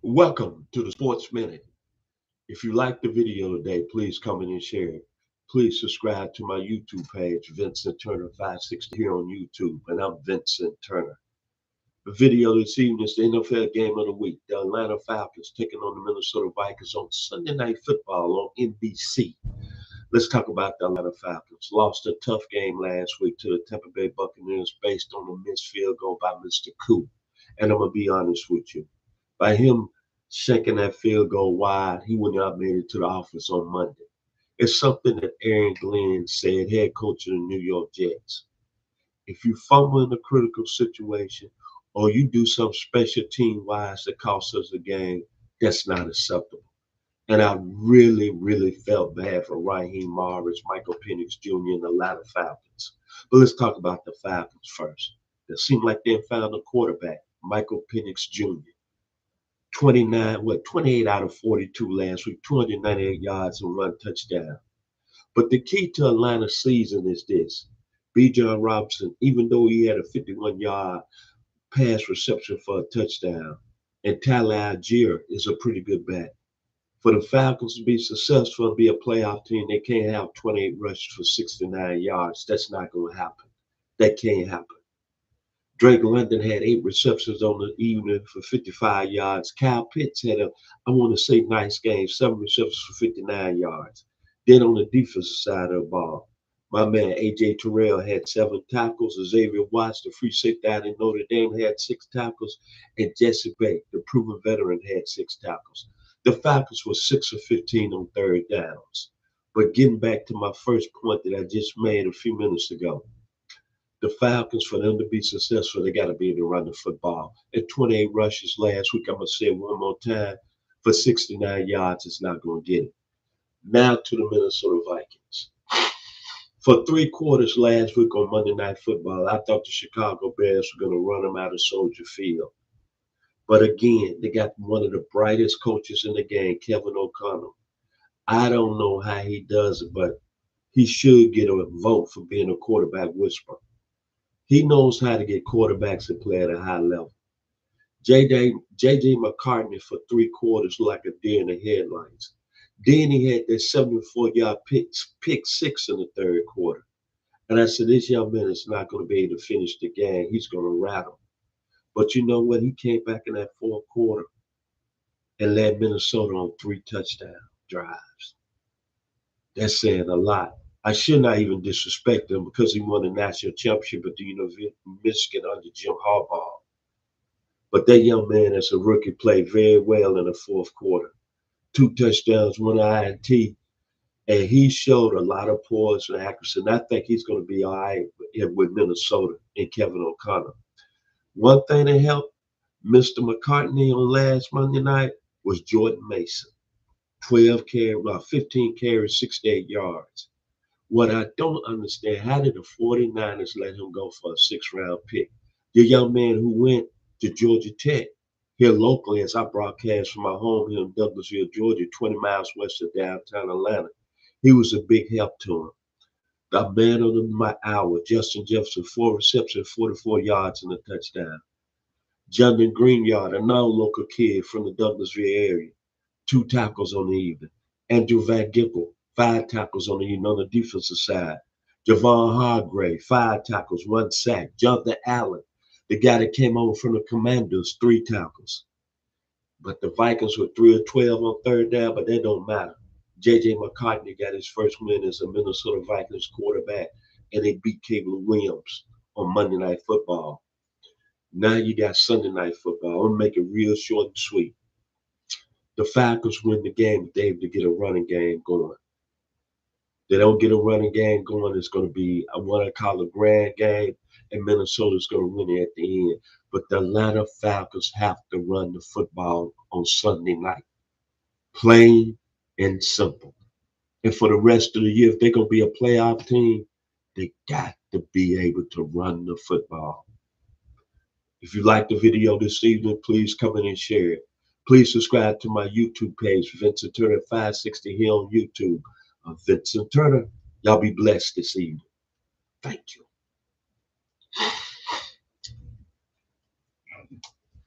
Welcome to the Sports Minute. If you like the video today, please comment and share it. Please subscribe to my YouTube page, Vincent Turner 560 here on YouTube, and I'm Vincent Turner. The video this evening is the NFL game of the week. The Atlanta Falcons taking on the Minnesota Vikings on Sunday Night Football on NBC. Let's talk about the Atlanta Falcons. Lost a tough game last week to the Tampa Bay Buccaneers based on a missed field goal by Mr. Koo. And I'm going to be honest with you. By him shanking that field goal wide, he would not have made it to the office on Monday. It's something that Aaron Glenn said, head coach of the New York Jets. If you fumble in a critical situation or you do something special team-wise that costs us a game, that's not acceptable. And I really felt bad for Raheem Morris, Michael Penix Jr., and the Atlanta Falcons. But let's talk about the Falcons first. It seemed like they found a quarterback, Michael Penix Jr. 28 out of 42 last week, 298 yards and 1 touchdown. But the key to Atlanta's season is this. Bijan Robinson, even though he had a 51-yard pass reception for a touchdown, and Tyler Algier is a pretty good back. For the Falcons to be successful and be a playoff team, they can't have 28 rushes for 69 yards. That's not going to happen. That can't happen. Drake London had 8 receptions on the evening for 55 yards. Kyle Pitts had nice game, 7 receptions for 59 yards. Then on the defensive side of the ball, my man A.J. Terrell had 7 tackles. Xavier Watts, the free safety out in Notre Dame, had 6 tackles. And Jesse Bates, the proven veteran, had 6 tackles. The Falcons were 6 of 15 on third downs. But getting back to my first point that I just made a few minutes ago, the Falcons, for them to be successful, they got to be able to run the football. At 28 rushes last week, I'm going to say it one more time, for 69 yards, it's not going to get it. Now to the Minnesota Vikings. For 3 quarters last week on Monday Night Football, I thought the Chicago Bears were going to run them out of Soldier Field. But again, they got one of the brightest coaches in the game, Kevin O'Connell. I don't know how he does it, but he should get a vote for being a quarterback whisperer. He knows how to get quarterbacks to play at a high level. J.J. McCartney for 3 quarters like a deer in the headlights. Then he had that 74-yard pick 6 in the third quarter. And I said, this young man is not going to be able to finish the game. He's going to rattle. But you know what? He came back in that fourth quarter and led Minnesota on 3 touchdown drives. That's saying a lot. I should not even disrespect him because he won the national championship at the University of Michigan under Jim Harbaugh. But that young man as a rookie played very well in the fourth quarter. 2 touchdowns, 1 INT, and he showed a lot of poise and accuracy. And I think he's going to be all right with Minnesota and Kevin O'Connell. One thing that helped Mr. McCartney on last Monday night was Jordan Mason. 15 carries, 68 yards. What I don't understand, how did the 49ers let him go for a 6th-round pick? The young man who went to Georgia Tech here locally, as I broadcast from my home here in Douglasville, Georgia, 20 miles west of downtown Atlanta. He was a big help to him. The man of the hour, Justin Jefferson, 4 receptions, 44 yards and a touchdown. Jonathan Greenyard, another local kid from the Douglasville area, 2 tackles on the evening. Andrew Van Ginkle, 5 tackles on the evening on the defensive side. Javon Hargrave, 5 tackles, 1 sack. Jonathan Allen, the guy that came over from the Commanders, 3 tackles. But the Vikings were 3 of 12 on third down, but that don't matter. J.J. McCartney got his first win as a Minnesota Vikings quarterback, and they beat Caleb Williams on Monday Night Football. Now you got Sunday Night Football. I'm going to make it real short and sweet. The Falcons win the game if they able to get a running game going. They don't get a running game going, it's going to be what I call a grand game, and Minnesota's going to win it at the end. But the Atlanta Falcons have to run the football on Sunday night. Plain and simple. And for the rest of the year, if they're going to be a playoff team, they got to be able to run the football. If you like the video this evening, please comment and share it. Please subscribe to my YouTube page, Vincent Turner 560 here on YouTube. Vincent Turner. Y'all be blessed this evening. Thank you.